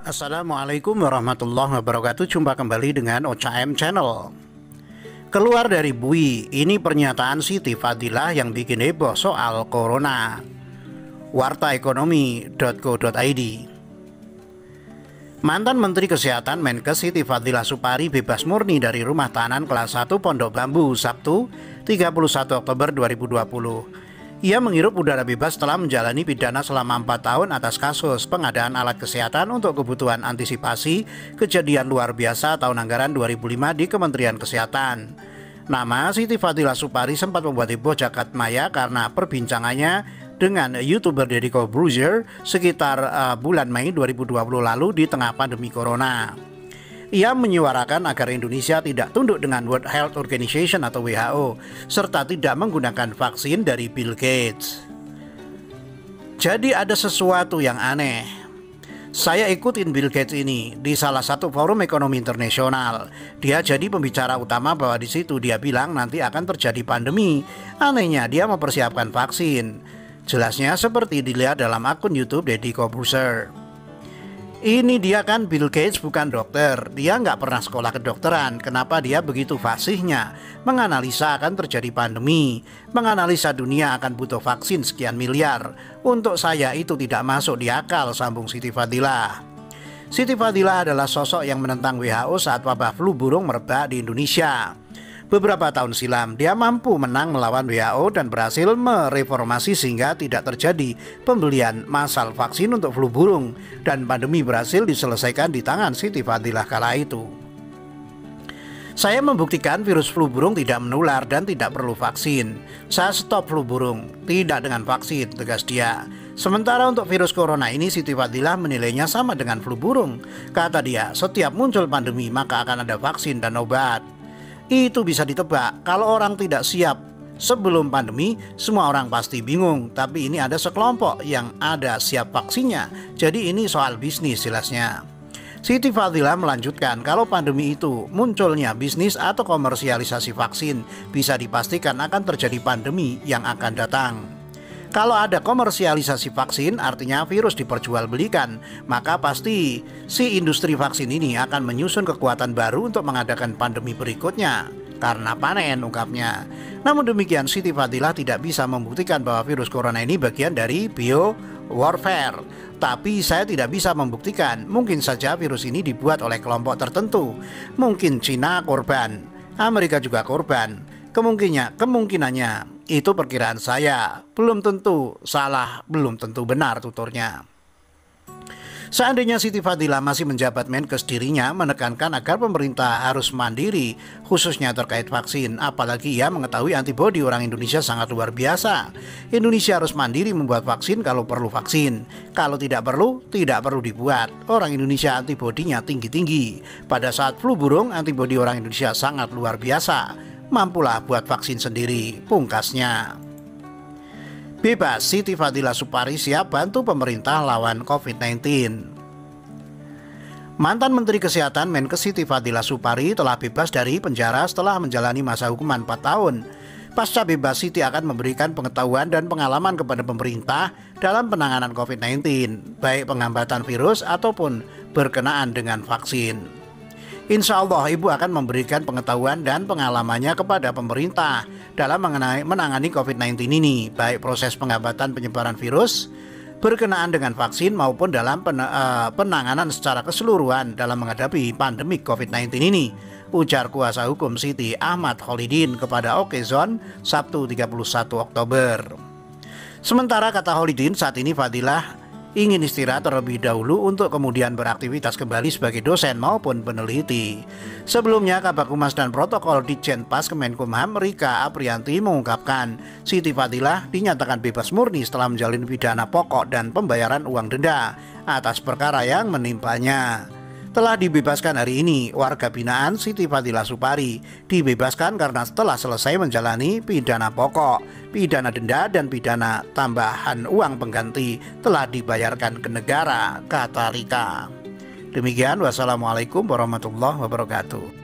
Assalamualaikum warahmatullahi wabarakatuh. Jumpa kembali dengan OCM Channel. Keluar dari bui, ini pernyataan Siti Fadilah yang bikin heboh soal corona. Wartaekonomi.co.id. Mantan Menteri Kesehatan Menkes Siti Fadilah Supari bebas murni dari rumah tahanan kelas 1 Pondok Bambu Sabtu 31 Oktober 2020. Ia menghirup udara bebas setelah menjalani pidana selama 4 tahun atas kasus pengadaan alat kesehatan untuk kebutuhan antisipasi kejadian luar biasa tahun anggaran 2005 di Kementerian Kesehatan. Nama Siti Fadilah Supari sempat membuat heboh jagat maya karena perbincangannya dengan YouTuber Deddy Corbuzier sekitar bulan Mei 2020 lalu di tengah pandemi corona. Ia menyuarakan agar Indonesia tidak tunduk dengan World Health Organization atau WHO, serta tidak menggunakan vaksin dari Bill Gates. Jadi ada sesuatu yang aneh. Saya ikutin Bill Gates ini di salah satu forum ekonomi internasional. Dia jadi pembicara utama bahwa di situ dia bilang nanti akan terjadi pandemi. Anehnya dia mempersiapkan vaksin. Jelasnya seperti dilihat dalam akun YouTube Deddy Corbuzier. Ini dia kan Bill Gates bukan dokter. Dia nggak pernah sekolah kedokteran. Kenapa dia begitu fasihnya menganalisa akan terjadi pandemi, menganalisa dunia akan butuh vaksin sekian miliar. Untuk saya itu tidak masuk di akal, sambung Siti Fadilah. Siti Fadilah adalah sosok yang menentang WHO saat wabah flu burung merebak di Indonesia. Beberapa tahun silam, dia mampu menang melawan WHO dan berhasil mereformasi sehingga tidak terjadi pembelian massal vaksin untuk flu burung, dan pandemi berhasil diselesaikan di tangan Siti Fadilah kala itu. Saya membuktikan virus flu burung tidak menular dan tidak perlu vaksin. Saya stop flu burung, tidak dengan vaksin, tegas dia. Sementara untuk virus corona ini Siti Fadilah menilainya sama dengan flu burung. Kata dia, setiap muncul pandemi maka akan ada vaksin dan obat. Itu bisa ditebak, kalau orang tidak siap sebelum pandemi, semua orang pasti bingung. Tapi ini ada sekelompok yang ada siap vaksinnya. Jadi ini soal bisnis jelasnya. Siti Fadilah melanjutkan, kalau pandemi itu munculnya bisnis atau komersialisasi vaksin, bisa dipastikan akan terjadi pandemi yang akan datang. Kalau ada komersialisasi vaksin, artinya virus diperjualbelikan, maka pasti si industri vaksin ini akan menyusun kekuatan baru untuk mengadakan pandemi berikutnya. Karena panen, ungkapnya. Namun demikian, Siti Fadilah tidak bisa membuktikan bahwa virus corona ini bagian dari bio warfare. Tapi saya tidak bisa membuktikan, mungkin saja virus ini dibuat oleh kelompok tertentu. Mungkin Cina korban, Amerika juga korban. Kemungkinannya itu perkiraan saya, belum tentu salah, belum tentu benar, tuturnya. Seandainya Siti Fadilah masih menjabat Menkes, dirinya menekankan agar pemerintah harus mandiri, khususnya terkait vaksin. Apalagi ia mengetahui antibodi orang Indonesia sangat luar biasa. Indonesia harus mandiri membuat vaksin kalau perlu vaksin. Kalau tidak perlu dibuat. Orang Indonesia antibodinya tinggi-tinggi. Pada saat flu burung, antibodi orang Indonesia sangat luar biasa. Mampulah buat vaksin sendiri, pungkasnya. Bebas, Siti Fadilah Supari siap bantu pemerintah lawan COVID-19. Mantan Menteri Kesehatan Menkes Siti Fadilah Supari telah bebas dari penjara setelah menjalani masa hukuman 4 tahun. Pasca bebas, Siti akan memberikan pengetahuan dan pengalaman kepada pemerintah dalam penanganan COVID-19, baik penghambatan virus ataupun berkenaan dengan vaksin. Insya Allah Ibu akan memberikan pengetahuan dan pengalamannya kepada pemerintah dalam menangani COVID-19 ini, baik proses penghambatan penyebaran virus berkenaan dengan vaksin maupun dalam penanganan secara keseluruhan dalam menghadapi pandemi COVID-19 ini, ujar kuasa hukum Siti Ahmad Kholidin kepada Okezon Sabtu 31 Oktober. Sementara kata Kholidin, saat ini Fadilah ingin istirahat terlebih dahulu untuk kemudian beraktivitas kembali sebagai dosen maupun peneliti. Sebelumnya, Kabag Humas dan Protokol Ditjenpas Kemenkumham Rika Aprianti mengungkapkan Siti Fadilah dinyatakan bebas murni setelah menjalani pidana pokok dan pembayaran uang denda atas perkara yang menimpanya. Telah dibebaskan hari ini, warga binaan Siti Fadilah Supari dibebaskan karena setelah selesai menjalani pidana pokok, pidana denda dan pidana tambahan uang pengganti telah dibayarkan ke negara, kata Rika. Demikian, wassalamualaikum warahmatullahi wabarakatuh.